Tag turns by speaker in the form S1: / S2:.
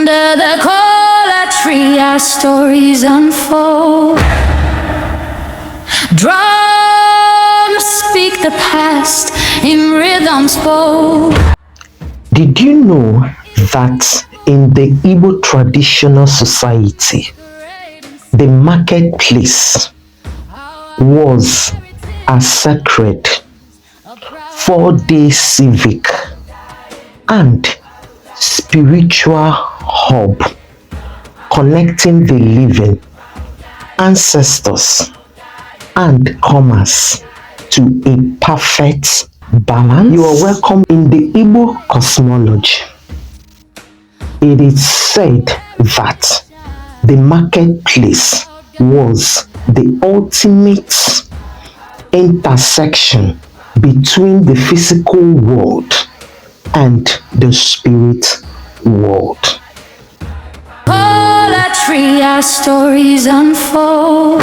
S1: Under the cola tree, our stories unfold. Drums speak the past in rhythms bold.
S2: Did you know that in the Igbo traditional society, the marketplace was a sacred 4-day civic and spiritual hub connecting the living, ancestors, and commerce to a perfect balance? You are welcome in the Igbo cosmology. It is said that the marketplace was the ultimate intersection between the physical world and the spirit world.
S1: All our tree, our stories unfold.